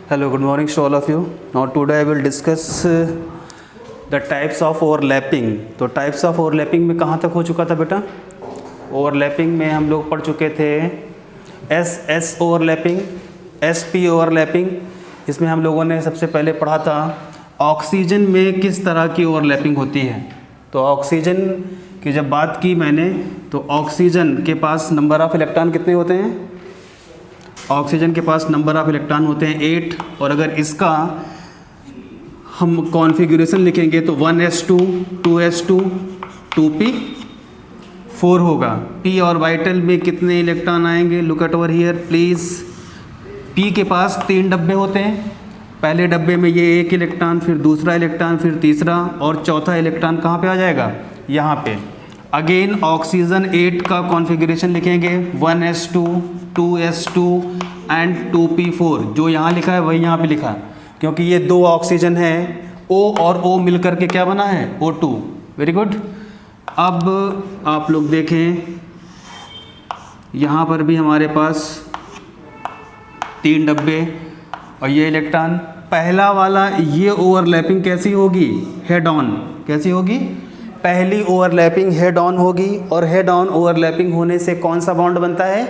Hello, good morning to all of you. Now today I will discuss the types of overlapping. तो types of overlapping में कहाँ तक हो चुका था बेटा? Overlapping में हम लोग पढ़ चुके थे SS overlapping, SP overlapping. इसमें हम लोगों ने सबसे पहले पढ़ा था ऑक्सीजन में किस तरह की ओवरलैपिंग होती है। तो ऑक्सीजन की जब बात की मैंने, तो ऑक्सीजन के पास नंबर ऑफ इलेक्ट्रॉन कितने होते हैं? ऑक्सीजन के पास नंबर ऑफ इलेक्ट्रॉन होते हैं 8, और अगर इसका हम कॉन्फ़िगरेशन लिखेंगे तो 1s2, 2s2, 2p4 होगा। p ऑर्बिटल में कितने इलेक्ट्रॉन आएंगे? Look at over here please. p के पास 3 डब्बे होते हैं। पहले डब्बे में ये एक इलेक्ट्रॉन, फिर दूसरा इलेक्ट्रॉन, फिर तीसरा, और चौथा इलेक्ट्रॉन कहाँ पे आ जाएगा? यहाँ पे। अगेन ऑक्सीजन 8 का कॉन्फ़िगरेशन लिखेंगे 1s2, 2s2 एंड 2p4। जो यहाँ लिखा है वही यहाँ पे लिखा, क्योंकि ये 2 ऑक्सीजन है। O और O मिलकर के क्या बना है? O2। Very good. अब आप लोग देखें, यहाँ पर भी हमारे पास 3 डब्बे और ये इलेक्ट्रॉन। पहला वाला ये ओवरलैपिंग कैसी होगी? Head on. कैसी होगी? पहली ओवरलैपिंग हेड ऑन होगी, और हेड ऑन ओवरलैपिंग होने से कौन सा बॉन्ड बनता है?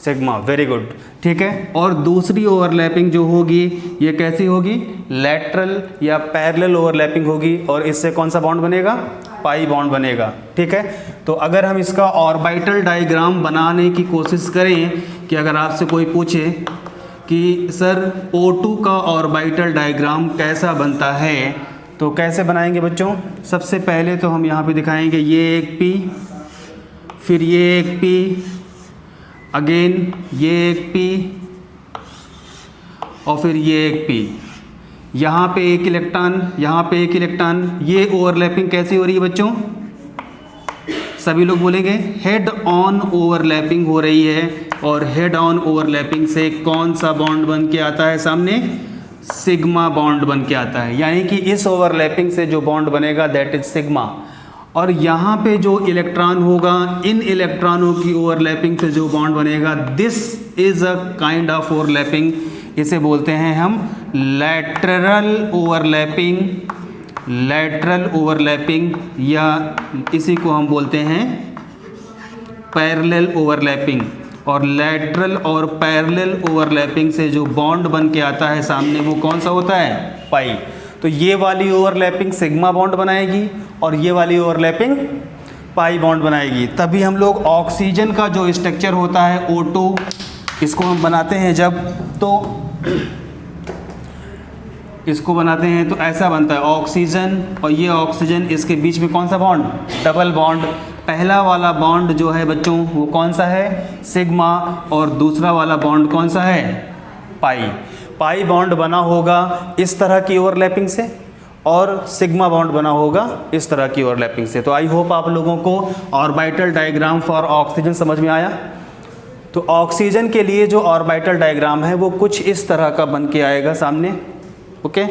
सिग्मा। वेरी गुड, ठीक है। और दूसरी ओवरलैपिंग जो होगी ये कैसी होगी? लैटरल या पैरेलल ओवरलैपिंग होगी, और इससे कौन सा बॉन्ड बनेगा? पाई बॉन्ड बनेगा, ठीक है। तो अगर हम इसका ऑर्बिटल डायग्राम बनाने की कोशिश करें, कि अगर आपसे कोई पूछे कि सर O2 का ऑर्बिटल डायग्राम कैसा बनता है, तो कैसे बनाएंगे बच्चों? सबसे पहले तो हम यहाँ पे दिखाएंगे ये एक P, फिर ये एक P, अगेन ये एक P, और फिर ये एक P। यहाँ पे एक इलेक्ट्रॉन, यहाँ पे एक इलेक्ट्रॉन। ये ओवरलैपिंग कैसी हो रही है बच्चों? सभी लोग बोलेंगे हेड ऑन ओवरलैपिंग हो रही है। और हेड ऑन ओवरलैपिंग से कौन सा बॉन्ड बन के आता है सामने? सिग्मा बॉन्ड बन के आता है। यानी कि इस ओवरलैपिंग से जो बॉन्ड बनेगा दैट इज सिग्मा। और यहाँ पे जो इलेक्ट्रॉन होगा, इन इलेक्ट्रॉनों की ओवरलैपिंग से जो बॉन्ड बनेगा, this is a kind of overlapping. इसे बोलते हैं हम लैटरल ओवरलैपिंग। लैटरल ओवरलैपिंग, या इसी को हम बोलते हैं पैरेलल ओवरलैपिंग। और लैटरल और पैरेलल ओवरलैपिंग से जो बॉन्ड बन के आता है सामने, वो कौन सा होता है? पाई। तो ये वाली ओवरलैपिंग सिग्मा बॉन्ड बनाएगी, और ये वाली ओवरलैपिंग पाई बॉन्ड बनाएगी। तभी हम लोग ऑक्सीजन का जो स्ट्रक्चर होता है O2, इसको हम बनाते हैं जब, तो इसको बनाते हैं तो ऐसा बनता है ऑक्सीजन और ये ऑक्सीजन, इसके बीच में कौन सा बॉन्ड? Double bond. पहला वाला बॉन्ड जो है बच्चों वो कौन सा है? सिग्मा। और दूसरा वाला बॉन्ड कौन सा है? पाई। पाई बॉन्ड बना होगा इस तरह की ओवरलैपिंग से, और सिग्मा बॉन्ड बना होगा इस तरह की ओवरलैपिंग से। तो आई होप आप लोगों को ऑर्बिटल डायग्राम फॉर ऑक्सीजन समझ में आया। तो ऑक्सीजन के लिए जो ऑर्बिटल डायग्राम है वो कुछ इस तरह का बन के आएगा सामने। ओके,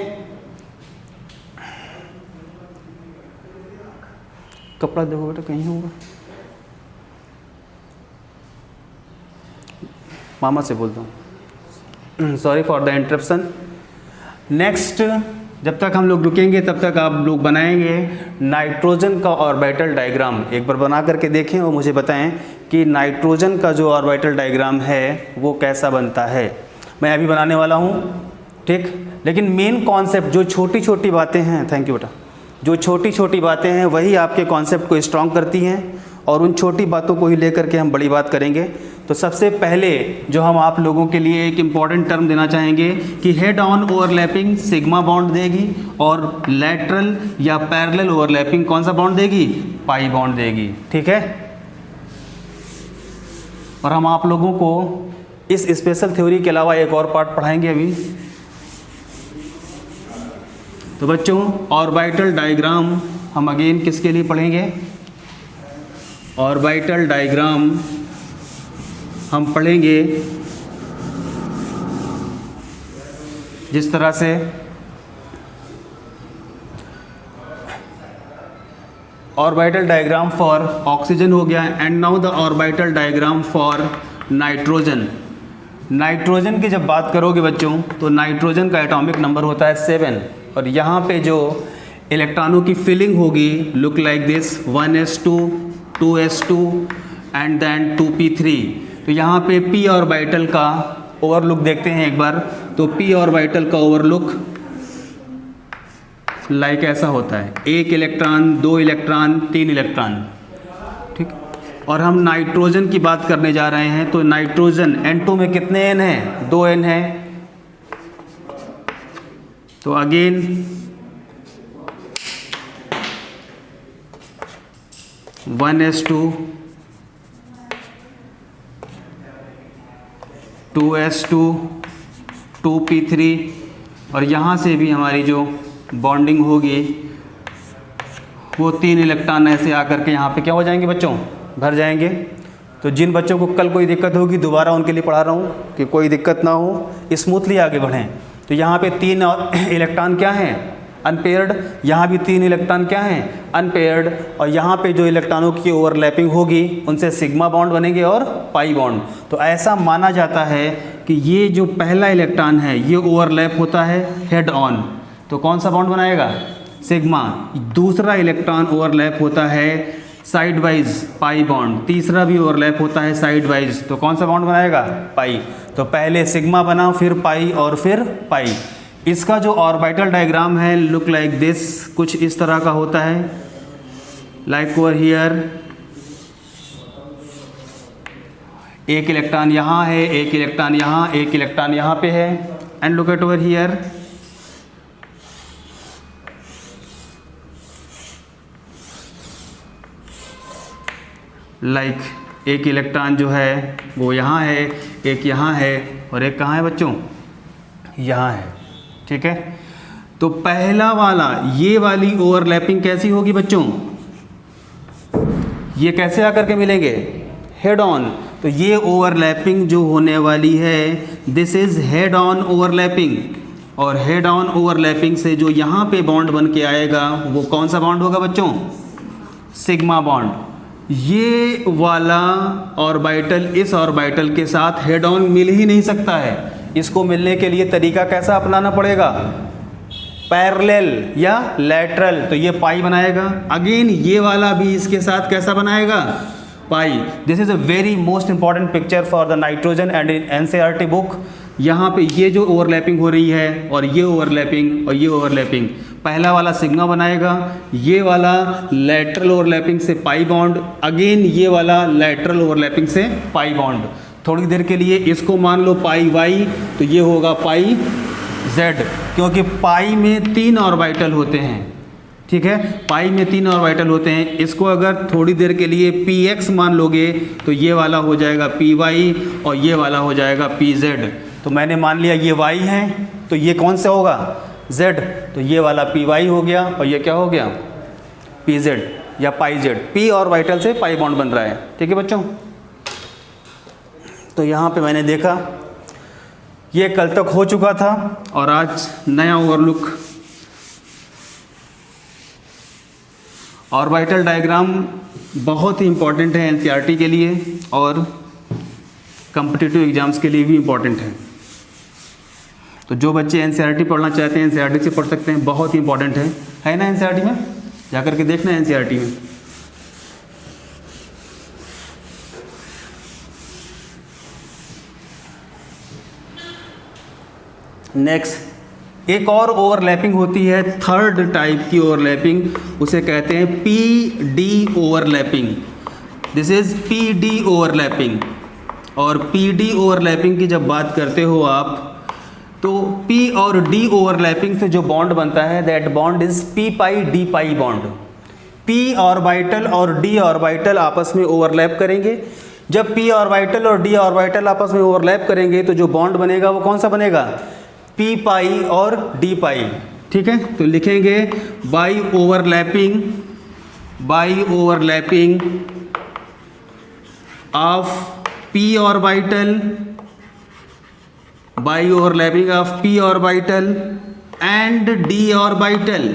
कपड़ा देखो बेटा, कहीं होगा। मामा से बोलता हूँ, sorry for the interruption. Next, जब तक हम लोग रुकेंगे तब तक आप लोग बनाएंगे नाइट्रोजन का ऑर्बिटल डायग्राम। एक बार बना करके देखें और मुझे बताएं कि नाइट्रोजन का जो ऑर्बिटल डायग्राम है वो कैसा बनता है। मैं अभी बनाने वाला हूँ, ठीक। लेकिन मेन कॉन्सेप्ट जो छोटी छोटी बातें हैं, थैंक यू बेटा, जो छोटी छोटी बातें हैं वही आपके कॉन्सेप्ट को स्ट्रॉन्ग करती हैं, और उन छोटी बातों को ही लेकर के हम बड़ी बात करेंगे। तो सबसे पहले जो हम आप लोगों के लिए एक इम्पॉर्टेंट टर्म देना चाहेंगे कि head on overlapping sigma bond देगी, और लैटरल या पैरेलल ओवरलैपिंग कौन सा बॉन्ड देगी? पाई बॉन्ड देगी, ठीक है। और हम आप लोगों को इस स्पेशल थ्योरी के अलावा एक और पार्ट पढ़ाएंगे अभी। तो बच्चों ऑर्बिटल डायग्राम हम अगेन किसके लिए पढ़ेंगे? ऑर्बिटल डायग्राम हम पढ़ेंगे जिस तरह से ऑर्बिटल डायग्राम फॉर ऑक्सीजन हो गया, and now the orbital diagram for nitrogen. Nitrogen की जब बात करोगे बच्चों तो नाइट्रोजन का एटॉमिक नंबर होता है 7 और यहाँ पे जो इलेक्ट्रॉनों की फिलिंग होगी look like this 1s2 2s2 and then 2p3। तो यहाँ पे p ऑर्बिटल का ओवरलुक देखते हैं एक बार। तो p ऑर्बिटल का ओवरलुक लाइक ऐसा होता है, 1 इलेक्ट्रॉन 2 इलेक्ट्रॉन 3 इलेक्ट्रॉन, ठीक। और हम नाइट्रोजन की बात करने जा रहे हैं। तो नाइट्रोजन N2 में कितने N हैं? 2 N हैं। तो again one S2 2s2 2p3 और यहाँ से भी हमारी जो बॉन्डिंग होगी वो 3 इलेक्ट्रॉन ऐसे आकर के यहाँ पे क्या हो जाएंगे बच्चों? भर जाएंगे। तो जिन बच्चों को कल कोई दिक्कत होगी दोबारा उनके लिए पढ़ा रहा हूँ कि कोई दिक्कत ना हो, स्मूथली आगे बढ़ें। तो यहाँ पे 3 इलेक्ट्रॉन क्या हैं? अनपेयर्ड। यहाँ भी 3 इलेक्ट्रॉन क्या हैं? अनपेयर्ड। और यहाँ पे जो इलेक्ट्रॉनों की ओवरलैपिंग होगी उनसे सिग्मा बॉन्ड बनेंगे और पाई बॉन्ड। तो ऐसा माना जाता है कि ये जो पहला इलेक्ट्रॉन है ये ओवरलैप होता है हेड ऑन, तो कौन सा बॉन्ड बनाएगा? सिग्मा। दूसरा इलेक्ट्रॉन ओवरलैप होता है साइड वाइज, पाई बॉन्ड। तीसरा भी ओवरलैप होता है साइड वाइज, तो कौन सा बॉन्ड बनाएगा? पाई। तो पहले सिग्मा बना, फिर पाई और फिर पाई। इसका जो ऑर्बिटल डायग्राम है लुक लाइक दिस, कुछ इस तरह का होता है, लाइक ओवर हियर। एक इलेक्ट्रॉन यहाँ है, एक इलेक्ट्रॉन यहाँ, एक इलेक्ट्रॉन यहाँ पे है। And look at over here, like एक इलेक्ट्रॉन जो है वो यहाँ है, एक यहाँ है और एक कहाँ है बच्चों? यहाँ है, ठीक है। तो पहला वाला ये वाली ओवरलैपिंग कैसी होगी बच्चों? ये कैसे आकर के मिलेंगे? Head on. तो ये ओवरलैपिंग जो होने वाली है this is head on overlapping. और हेड ऑन ओवरलैपिंग से जो यहाँ पे बॉन्ड बन के आएगा वो कौन सा बॉन्ड होगा बच्चों? Sigma bond. ये वाला ऑर्बिटल इस ऑर्बिटल के साथ हेड ऑन मिल ही नहीं सकता है। इसको मिलने के लिए तरीका कैसा अपनाना पड़ेगा? पैरेलल या लैटरल। तो ये पाई बनाएगा। अगेन ये वाला भी इसके साथ कैसा बनाएगा? Pi. This is a very most important picture for the nitrogen and in NCERT book. यहाँ पे ये जो ओवरलैपिंग हो रही है और ये ओवरलैपिंग और ये ओवरलैपिंग, पहला वाला सिग्मा बनाएगा, ये वाला लैटरल ओवरलैपिंग से पाई बॉन्ड, अगेन ये वाला लैटरल ओवरलैपिंग से पाई बॉन्ड। थोड़ी देर के लिए इसको मान लो पाई वाई, तो ये होगा पाई जेड, क्योंकि पाई में 3 ऑर्बिटल होते हैं, ठीक है। पाई में 3 ऑर्बिटल होते हैं। इसको अगर थोड़ी देर के लिए पी एक्स मान लोगे तो ये वाला हो जाएगा पी वाई और ये वाला हो जाएगा पी जेड। तो मैंने मान लिया ये y है तो ये कौन सा होगा? z। तो ये वाला पी वाई हो गया और ये क्या हो गया? पी जेड या पाई जेड। p ऑर्बिटल से पाई बॉन्ड बन रहा है, ठीक है बच्चों। तो यहाँ पे मैंने देखा ये कल तक हो चुका था और आज नया ओवरलुक। ऑर्बिटल डायग्राम बहुत ही इम्पॉर्टेंट है एनसीईआरटी के लिए और कॉम्पिटिटिव एग्जाम्स के लिए भी इम्पॉर्टेंट है। तो जो बच्चे एनसीईआरटी पढ़ना चाहते हैं एनसीईआरटी से पढ़ सकते हैं, बहुत ही इंपॉर्टेंट है ना। एनसीईआरटी में जाकर के देखना है एनसीईआरटी में। नेक्स्ट एक और ओवरलैपिंग होती है, थर्ड टाइप की ओवरलैपिंग, उसे कहते हैं P D overlapping. This is P D overlapping. और पी डी ओवरलैपिंग की जब बात करते हो आप तो P और D ओवरलैपिंग से जो बॉन्ड बनता है that bond is P pi D pi bond. P orbital और D ऑर्बिटल आपस में ओवरलैप करेंगे। जब P ऑर्बिटल और D ऑर्बिटल आपस में ओवरलैप करेंगे तो जो बॉन्ड बनेगा वो कौन सा बनेगा? P पाई और D पाई, ठीक है। तो लिखेंगे by overlapping of P orbital, by overlapping of P orbital and D orbital.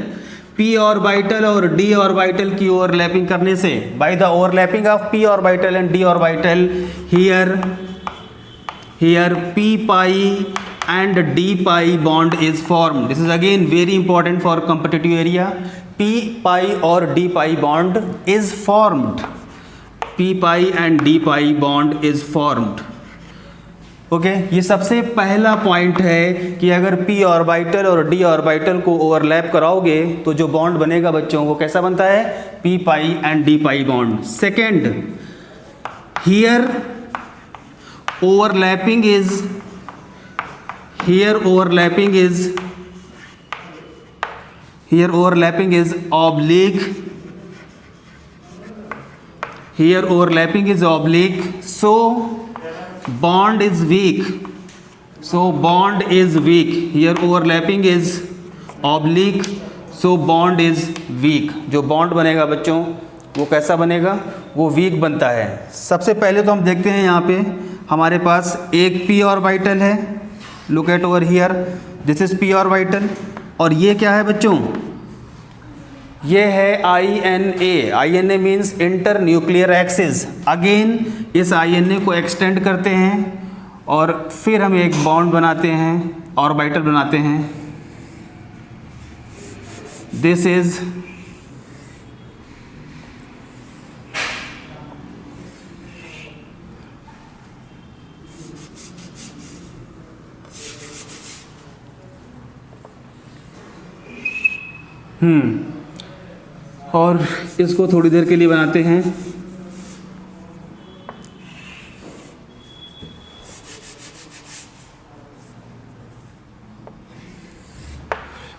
P orbital और D ऑर्बिटल की ओवरलैपिंग करने से by the overlapping of P orbital and D orbital here here p pi and d pi bond is formed. This is again very important for competitive area. p pi or d pi bond is formed. p pi and d pi bond is formed. Okay ये सबसे पहला point है कि अगर p orbital और d orbital को overlap कराओगे तो जो बॉन्ड बनेगा बच्चों वो कैसा बनता है, p pi and d pi bond. Second, here overlapping is oblique. So bond is weak. Here overlapping is oblique, so bond is weak. जो बॉन्ड बनेगा बच्चों वो कैसा बनेगा, वो वीक बनता है. सबसे पहले तो हम देखते हैं यहाँ पे हमारे पास एक p ऑर्बिटल है. Look at over here, this is p orbital. और ये क्या है बच्चों, ये है INA means inter nuclear axis. Again इस INA को एक्सटेंड करते हैं और फिर हम एक बॉन्ड बनाते हैं, ऑर्बिटल बनाते हैं. दिस इज और इसको थोड़ी देर के लिए बनाते हैं.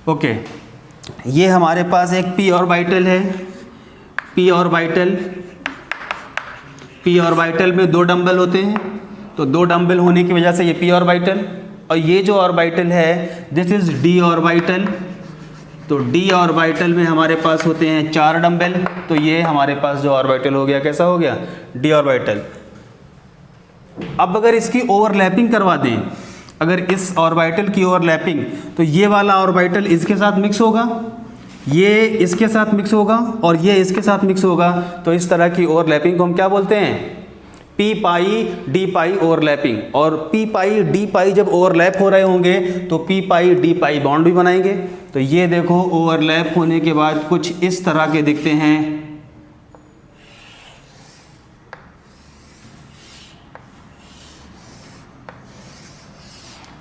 ओके ये हमारे पास एक p ऑर्बिटल है. p ऑर्बिटल में दो डंबल होते हैं, तो दो डंबल होने की वजह से ये p ऑर्बिटल. और ये जो ऑर्बिटल है दिस इज d ऑर्बिटल. तो d ऑर्बिटल में हमारे पास होते हैं 4 डंबल. तो ये हमारे पास जो ऑर्बिटल हो गया, कैसा हो गया, d ऑर्बिटल. अब अगर इसकी ओवरलैपिंग करवा दें, अगर इस ऑर्बिटल की ओवरलैपिंग, तो ये वाला ऑर्बिटल इसके साथ मिक्स होगा, ये इसके साथ मिक्स होगा और ये इसके साथ मिक्स होगा. तो इस तरह की ओवरलैपिंग को हम क्या बोलते हैं, p pi d pi overlapping. और p पाई d पाई जब ओवरलैप हो रहे होंगे तो p pi d pi bond भी बनाएंगे. तो ये देखो ओवरलैप होने के बाद कुछ इस तरह के दिखते हैं.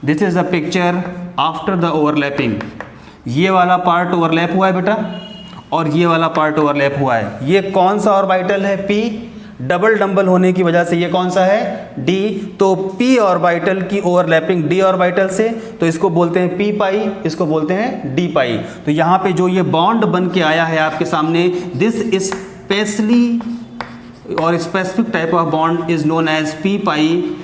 This is the picture after the overlapping. ये वाला पार्ट ओवरलैप हुआ है बेटा और ये वाला पार्ट ओवरलैप हुआ है. ये कौन सा ऑर्बिटल है, p. डबल डंबल होने की वजह से ये कौन सा है, d. तो p ऑर्बिटल की ओवरलैपिंग d ऑर्बिटल से, तो इसको बोलते हैं p पाई, इसको बोलते हैं d पाई. तो यहाँ पे जो ये बॉन्ड बन के आया है आपके सामने, दिस स्पेशली और specific type of bond is known as p pi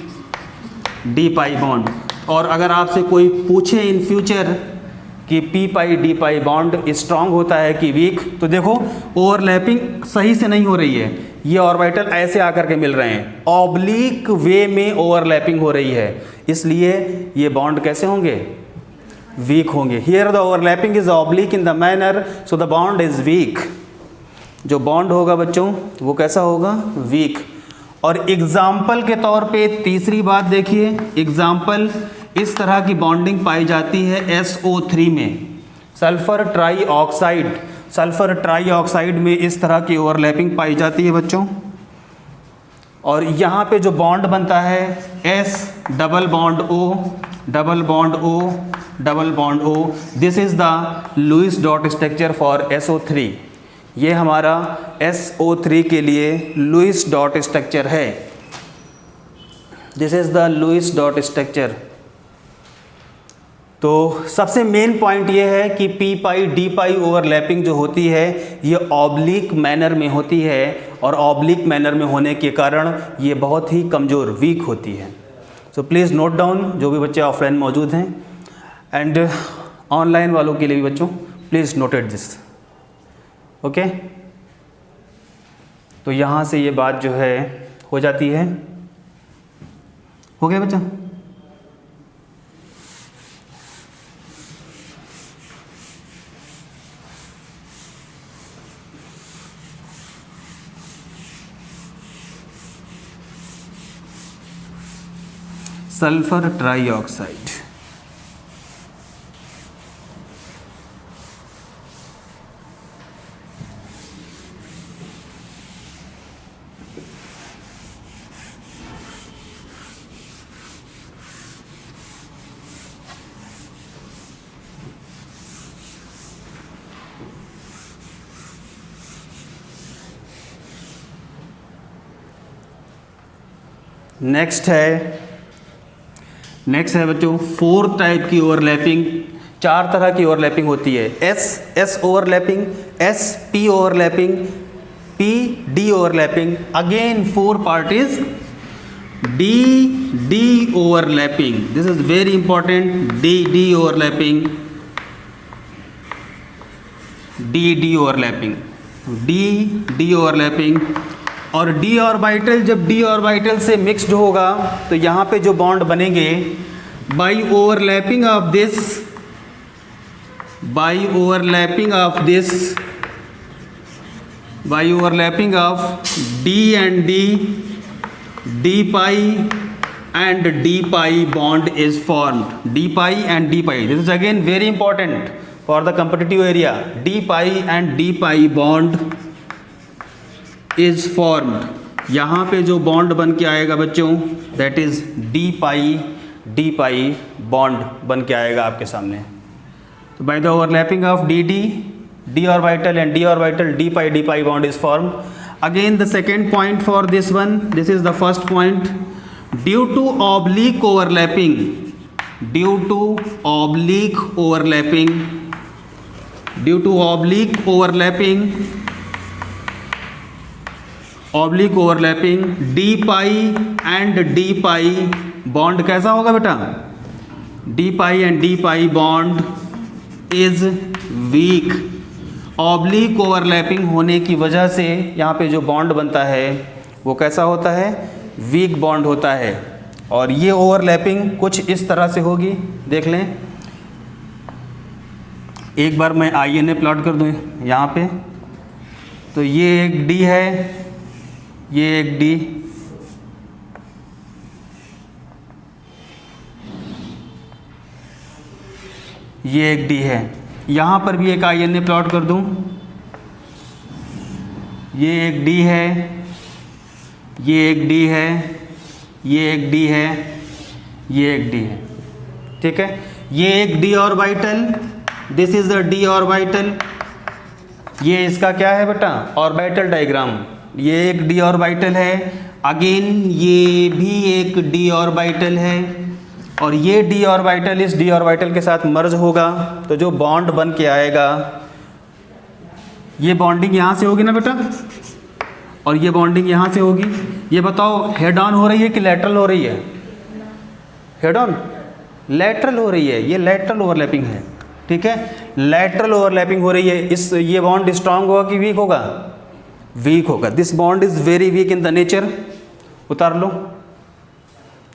d pi bond. और अगर आपसे कोई पूछे इन फ्यूचर कि p pi d pi bond strong होता है कि वीक, तो देखो ओवरलैपिंग सही से नहीं हो रही है. ये ऑर्बिटल ऐसे आकर के मिल रहे हैं, ऑब्लिक वे में ओवरलैपिंग हो रही है, इसलिए ये बॉन्ड कैसे होंगे, वीक होंगे. Here the overlapping is oblique in the manner, so the bond is weak. जो बॉन्ड होगा बच्चों वो कैसा होगा, वीक. और एग्जाम्पल के तौर पे तीसरी बात देखिए, एग्जाम्पल इस तरह की बॉन्डिंग पाई जाती है SO3 में, सल्फर ट्राईऑक्साइड. सल्फर ट्राईऑक्साइड में इस तरह की ओवरलैपिंग पाई जाती है बच्चों. और यहाँ पे जो बॉन्ड बनता है S double bond O double bond O double bond O, this is the Lewis dot structure for SO3. ये हमारा SO3 के लिए लुईस डॉट स्ट्रक्चर है. This is the Lewis dot structure. तो सबसे मेन पॉइंट ये है कि p pi d pi overlapping जो होती है ये ऑब्लिक मैनर में होती है, और ऑब्लिक मैनर में होने के कारण ये बहुत ही कमज़ोर, वीक होती है. सो प्लीज़ नोट डाउन, जो भी बच्चे ऑफलाइन मौजूद हैं एंड ऑनलाइन वालों के लिए भी बच्चों, प्लीज़ नोटेड दिस. ओके, तो यहाँ से ये बात जो है हो जाती है. हो गया बच्चा? Sulphur trioxide. नेक्स्ट है बच्चों फोर्थ टाइप की ओवरलैपिंग। 4 तरह की ओवरलैपिंग होती है। S overlapping, S P overlapping, P D overlapping. Again 4 part is D overlapping. This is very important. D overlapping, D overlapping, D overlapping. और डी ऑर्बिटल, जब D orbital से mixed होगा तो यहाँ पे जो बॉन्ड बनेंगे by overlapping of this, by overlapping of D and D pi and D pi bond is formed. D pi and D pi, this is again very important for the competitive area. D pi and D pi bond is formed. यहाँ पे जो bond बन के आएगा बच्चों, that is D pi bond बन के आएगा आपके सामने। तो by the overlapping of D orbital and D orbital, D pi bond is formed. Again the second point for this one, this is the first point. Due to oblique overlapping, due to oblique overlapping D pi and D pi bond कैसा होगा बेटा? D pi and D pi bond is weak. Oblique overlapping होने की वजह से यहाँ पे जो बॉन्ड बनता है वो कैसा होता है? वीक बॉन्ड होता है। और ये ओवरलैपिंग कुछ इस तरह से होगी, देख लें। एक बार मैं INA प्लॉट कर दूँ यहाँ पे, तो ये एक डी है, ये एक डी, ये एक डी है। यहाँ पर भी एक INA प्लॉट कर दूँ, ये एक डी है, ये एक डी है, ये एक डी है, ये एक डी है। ठीक है, ये एक D orbital, this is the D orbital. ये इसका क्या है बेटा? Orbital diagram. ये एक डी ऑर्बिटल है, अगेन ये भी एक डी ऑर्बिटल है, और ये डी ऑर्बिटल इस डी ऑर्बिटल के साथ मर्ज होगा तो जो बॉन्ड बन के आएगा, ये बॉन्डिंग यहाँ से होगी ना बेटा, और ये बॉन्डिंग यहाँ से होगी। ये बताओ हेड ऑन हो रही है कि लेटरल हो रही है? हेड ऑन, लेटरल हो रही है। ये लेटरल ओवरलैपिंग है। ठीक है, लेटरल ओवरलैपिंग हो रही है। ये बॉन्ड स्ट्रांग होगा कि वीक होगा? वीक होगा। This bond is very weak in the nature. उतार लो,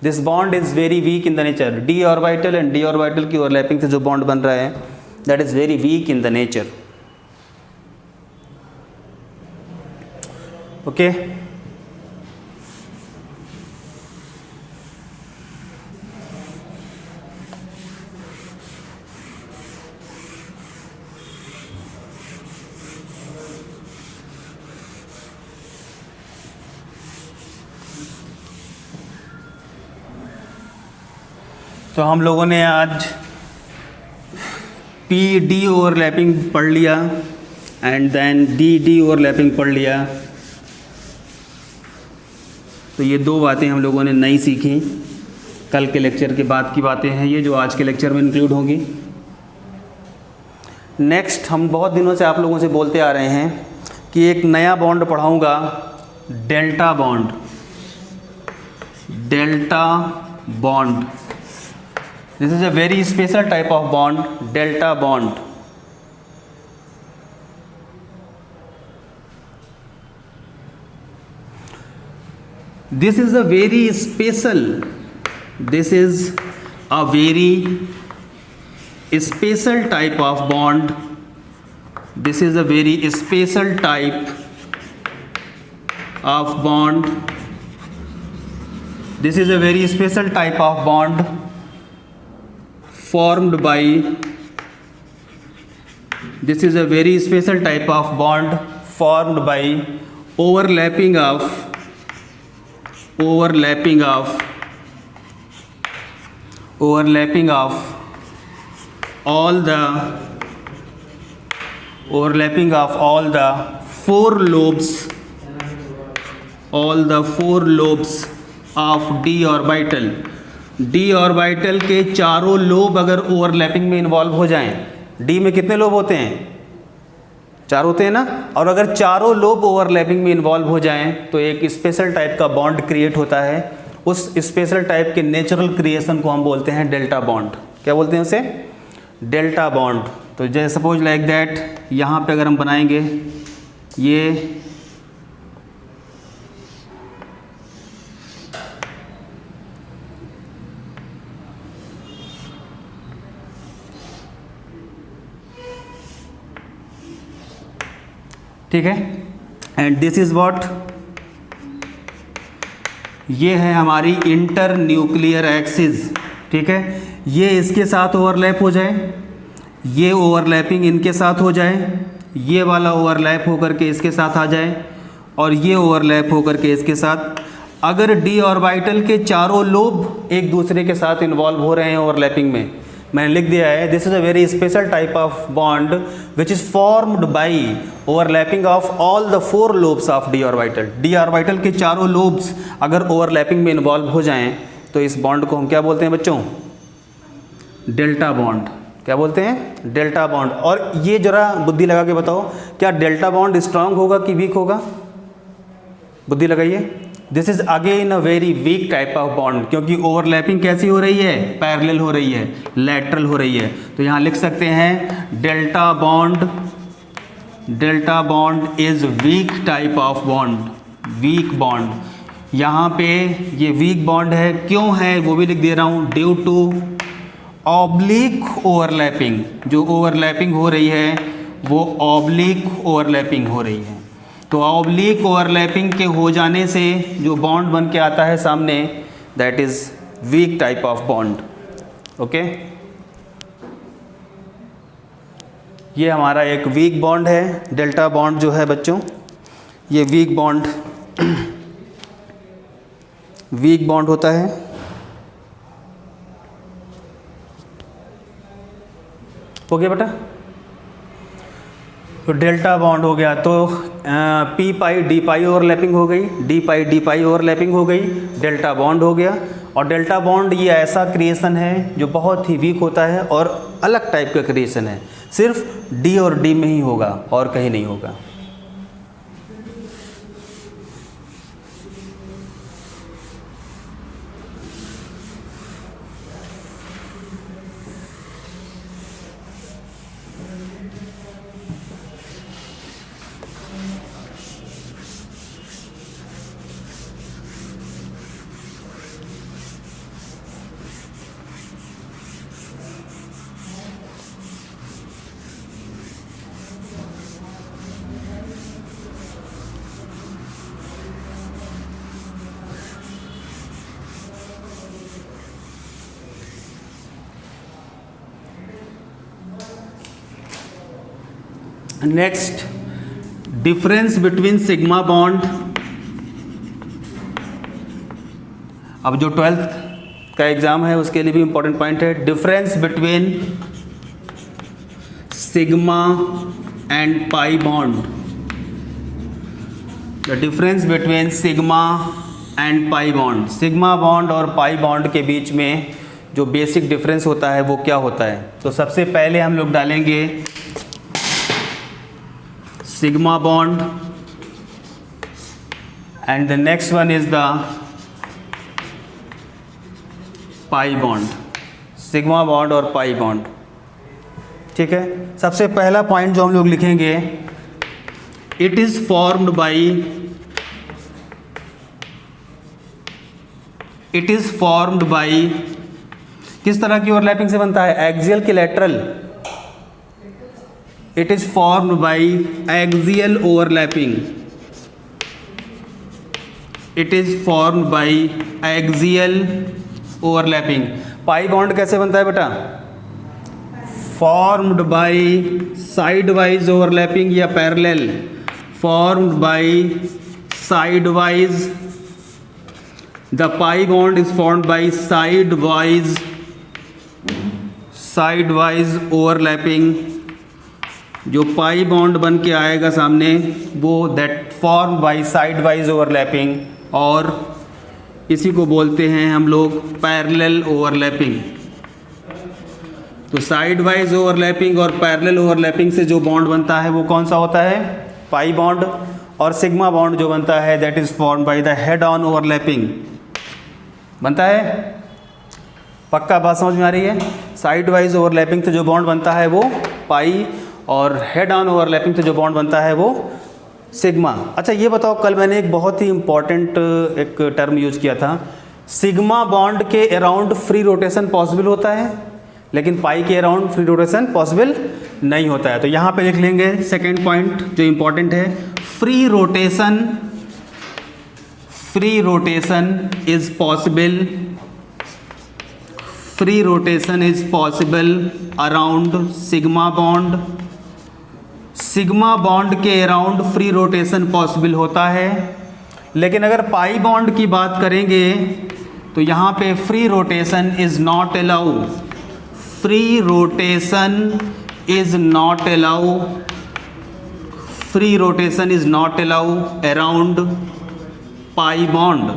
this bond is very weak in the nature. D orbital and D orbital की ओवरलैपिंग से जो बॉन्ड बन रहा है, that is very weak in the nature. Okay, तो हम लोगों ने आज पी डी ओवरलैपिंग पढ़ लिया एंड देन डी ओवरलैपिंग पढ़ लिया। तो ये 2 बातें हम लोगों ने नई सीखी। कल के लेक्चर के बाद की बातें हैं ये, जो आज के लेक्चर में इंक्लूड होंगी। नेक्स्ट, हम बहुत दिनों से आप लोगों से बोलते आ रहे हैं कि एक नया बॉन्ड पढ़ाऊँगा, delta bond. Delta bond, this is a very special type of bond, delta bond. This is a very special type of bond. This is a very special type of bond This is a very special type of bond formed by, this is a very special type of bond formed by overlapping of all the four lobes of d orbital. d orbital के चारों lobe अगर overlapping में involve हो जाएं, d में कितने lobe होते हैं? 4 होते हैं ना। और अगर चारों लोब ओवरलैपिंग में इन्वॉल्व हो जाएं तो एक स्पेशल टाइप का बॉन्ड क्रिएट होता है। उस स्पेशल टाइप के नेचुरल क्रिएशन को हम बोलते हैं डेल्टा बॉन्ड। क्या बोलते हैं उसे? Delta bond. तो जैसे सपोज लाइक दैट, यहाँ पे अगर हम बनाएंगे ये ठीक है, एंड दिस इज व्हाट, ये है हमारी इंटर न्यूक्लियर एक्सिस। ठीक है, ये इसके साथ ओवरलैप हो जाए, ये ओवरलैपिंग इनके साथ हो जाए, ये वाला ओवरलैप होकर के इसके साथ आ जाए और ये ओवरलैप होकर के इसके साथ। अगर डी ऑर्बिटल के चारों लोब एक दूसरे के साथ इन्वॉल्व हो रहे हैं ओवरलैपिंग में, मैंने लिख दिया है this is a very special type of bond which is formed by overlapping of all the 4 lobes of D orbital. D orbital के चारों लोब्स अगर ओवरलैपिंग में इन्वॉल्व हो जाएं तो इस बॉन्ड को हम क्या बोलते हैं बच्चों? Delta bond. क्या बोलते हैं? Delta bond. और ये जरा बुद्धि लगा के बताओ, क्या डेल्टा बॉन्ड स्ट्रांग होगा कि वीक होगा? बुद्धि लगाइए। This is again a very weak type of bond, क्योंकि ओवरलैपिंग कैसी हो रही है? पैरेलल हो रही है, लैटरल हो रही है। तो यहाँ लिख सकते हैं delta bond is weak type of bond, weak bond. यहाँ पे ये वीक बॉन्ड है, क्यों है वो भी लिख दे रहा हूँ, ड्यू टू ऑब्लिक ओवरलैपिंग। जो ओवरलैपिंग हो रही है वो ऑब्लिक ओवरलैपिंग हो रही है। तो ऑब्लिक ओवरलैपिंग के हो जाने से जो बॉन्ड बन के आता है सामने, that is weak type of bond. Okay, ये हमारा एक वीक बॉन्ड है, डेल्टा बॉन्ड जो है बच्चों, ये वीक बॉन्ड होता है। हो गया बेटा? तो डेल्टा बॉन्ड हो गया, तो पी पाई डी पाई ओवरलैपिंग हो गई, डी पाई ओवरलैपिंग हो गई, डेल्टा बॉन्ड हो गया। और डेल्टा बॉन्ड ये ऐसा क्रिएशन है जो बहुत ही वीक होता है और अलग टाइप का क्रिएशन है, सिर्फ डी और डी में ही होगा और कहीं नहीं होगा। Next, difference between sigma bond. अब जो 12th का एग्जाम है उसके लिए भी इंपॉर्टेंट पॉइंट है, difference between sigma and pi bond. The difference between sigma and pi bond. Sigma bond और पाई बॉन्ड के बीच में जो बेसिक डिफरेंस होता है वो क्या होता है? तो सबसे पहले हम लोग डालेंगे sigma bond and the next one is the pi bond, sigma bond और pi bond। ठीक है, सबसे पहला पॉइंट जो हम लोग लिखेंगे, it is formed by किस तरह की ओवरलैपिंग से बनता है? एक्सियल की lateral? It is formed by axial overlapping, it is formed by axial overlapping. Pi bond कैसे बनता है बेटा? Formed by side wise overlapping या parallel, formed by side wise, the pi bond is formed by side wise overlapping. जो pi bond बन के आएगा सामने वो that form by side wise overlapping, और इसी को बोलते हैं हम लोग पैरेलल ओवरलैपिंग। तो साइड वाइज ओवरलैपिंग और पैरेलल ओवरलैपिंग से जो बॉन्ड बनता है वो कौन सा होता है? पाई बॉन्ड। और सिग्मा बॉन्ड जो बनता है that is formed by the head on overlapping बनता है। पक्का बात समझ में आ रही है? साइड वाइज ओवरलैपिंग से जो बॉन्ड बनता है वो पाई, और हेड ऑन ओवरलैपिंग से जो बॉन्ड बनता है वो सिग्मा। अच्छा ये बताओ, कल मैंने एक बहुत ही इंपॉर्टेंट एक टर्म यूज किया था, सिग्मा बॉन्ड के अराउंड फ्री रोटेशन पॉसिबल होता है, लेकिन पाई के अराउंड फ्री रोटेशन पॉसिबल नहीं होता है। तो यहाँ पे लिख लेंगे सेकेंड पॉइंट जो इंपॉर्टेंट है, free rotation is possible around sigma bond. Sigma bond के अराउंड फ्री रोटेशन पॉसिबल होता है, लेकिन अगर पाई बॉन्ड की बात करेंगे तो यहाँ पे free rotation is not allow. Free rotation is not allow around pi bond.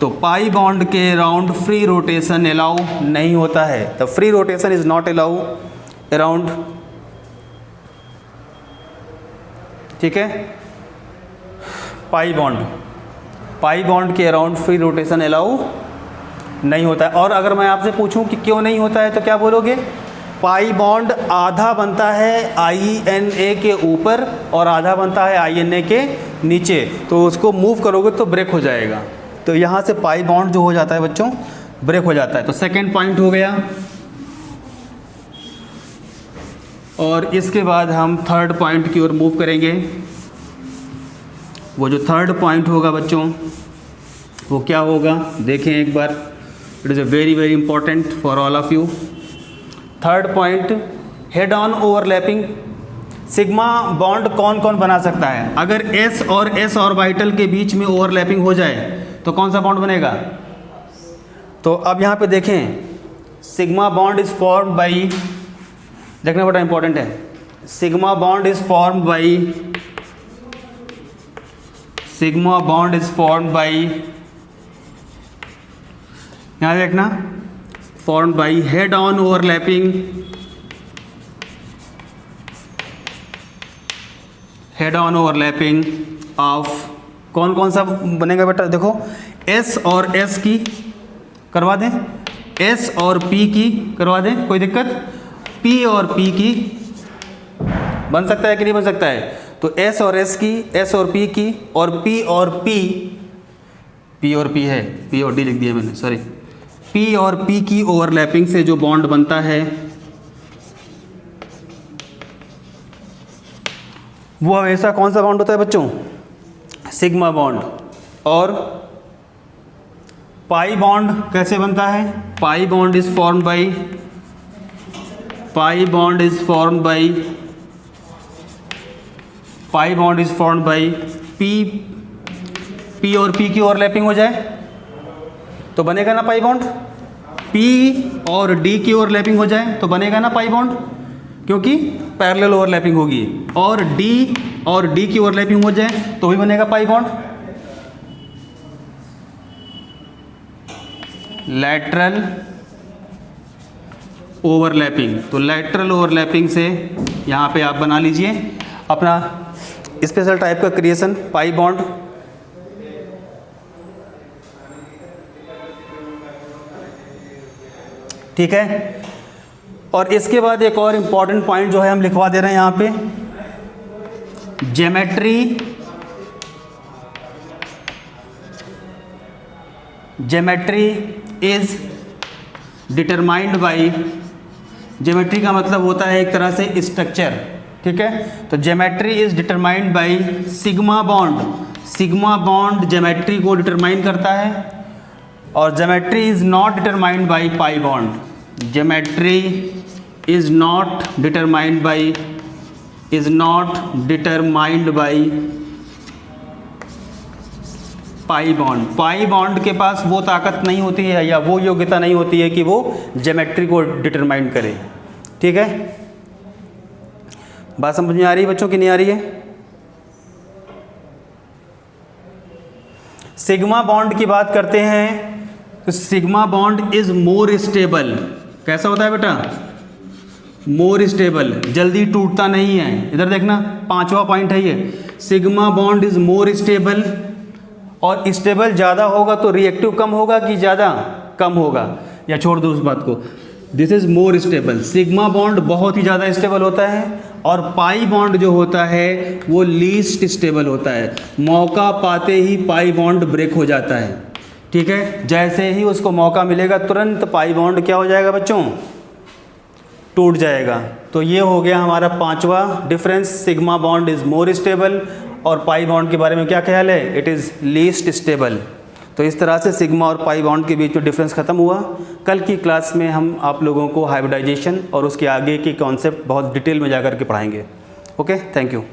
तो पाई बॉन्ड के अराउंड फ्री रोटेशन अलाउ नहीं होता है। तो free rotation is not allow around, ठीक है, पाई बॉन्ड के अराउंड फ्री रोटेशन अलाउ नहीं होता है। और अगर मैं आपसे पूछूं कि क्यों नहीं होता है तो क्या बोलोगे? पाई बॉन्ड आधा बनता है INA के ऊपर और आधा बनता है INA के नीचे, तो उसको मूव करोगे तो ब्रेक हो जाएगा। तो यहाँ से पाई बॉन्ड जो हो जाता है बच्चों ब्रेक हो जाता है। तो सेकेंड पॉइंट हो गया। और इसके बाद हम थर्ड पॉइंट की ओर मूव करेंगे। वो जो थर्ड पॉइंट होगा बच्चों वो क्या होगा, देखें एक बार। It is a very very important for all of you. Third point, head on overlapping. Sigma bond कौन कौन बना सकता है? अगर S और S ऑर्बिटल के बीच में ओवरलैपिंग हो जाए तो कौन सा बॉन्ड बनेगा? तो अब यहाँ पे देखें, sigma bond is formed by, देखना बड़ा इंपॉर्टेंट है, sigma bond is formed by, यहाँ देखना, formed by head on overlapping of, कौन कौन सा बनेगा बेटा? देखो S और S की करवा दें, S और P की करवा दें, कोई दिक्कत? P और P की बन सकता है कि नहीं बन सकता है? तो S और S की, S और P की, और P और P है, P और D लिख दिया मैंने, सॉरी, P और P की ओवरलैपिंग से जो बॉन्ड बनता है वो हमेशा कौन सा बॉन्ड होता है बच्चों? Sigma bond. और पाई बॉन्ड कैसे बनता है? पाई bond is formed by P और P की ओवरलैपिंग हो जाए तो बनेगा ना पाई बॉन्ड। P और D की ओवरलैपिंग हो जाए तो बनेगा ना पाई बॉन्ड, क्योंकि पैरेलल ओवरलैपिंग होगी। और D और D की ओवरलैपिंग हो जाए तो भी बनेगा पाई बॉन्ड। लैटरल ओवरलैपिंग, तो लैटरल ओवरलैपिंग से यहाँ पे आप बना लीजिए अपना स्पेशल टाइप का क्रिएशन, पाई बॉन्ड। ठीक है। और इसके बाद एक और इम्पॉर्टेंट पॉइंट जो है हम लिखवा दे रहे हैं यहाँ पे, geometry is determined by, geometry का मतलब होता है एक तरह से स्ट्रक्चर, ठीक है। तो geometry is determined by sigma bond. Sigma bond geometry को डिटरमाइन करता है और geometry is not determined by pi bond. Geometry is not determined by pi bond. Pi bond के पास वो ताकत नहीं होती है या वो योग्यता नहीं होती है कि वो ज्योमेट्री को डिटरमाइन करे। ठीक है, बात समझ में आ रही है बच्चों की नहीं आ रही है? सिग्मा बॉन्ड की बात करते हैं तो sigma bond is more stable. कैसा होता है बेटा? मोर स्टेबल, जल्दी टूटता नहीं है। इधर देखना, 5वां पॉइंट है ये, sigma bond is more stable. और स्टेबल ज़्यादा होगा तो रिएक्टिव कम होगा कि ज़्यादा कम होगा, या छोड़ दो उस बात को। This is more stable. Sigma bond बहुत ही ज़्यादा स्टेबल होता है और पाई बॉन्ड जो होता है वो लीस्ट स्टेबल होता है। मौका पाते ही पाई बॉन्ड ब्रेक हो जाता है। ठीक है, जैसे ही उसको मौका मिलेगा तुरंत पाई बॉन्ड क्या हो जाएगा बच्चों? टूट जाएगा। तो ये हो गया हमारा 5वां difference, sigma bond is more stable. और पाई बॉन्ड के बारे में क्या ख्याल है? It is least stable. तो इस तरह से सिग्मा और पाई बॉन्ड के बीच में डिफरेंस खत्म हुआ। कल की क्लास में हम आप लोगों को हाइब्रिडाइजेशन और उसके आगे की कॉन्सेप्ट बहुत डिटेल में जाकर के पढ़ाएंगे। Okay, thank you.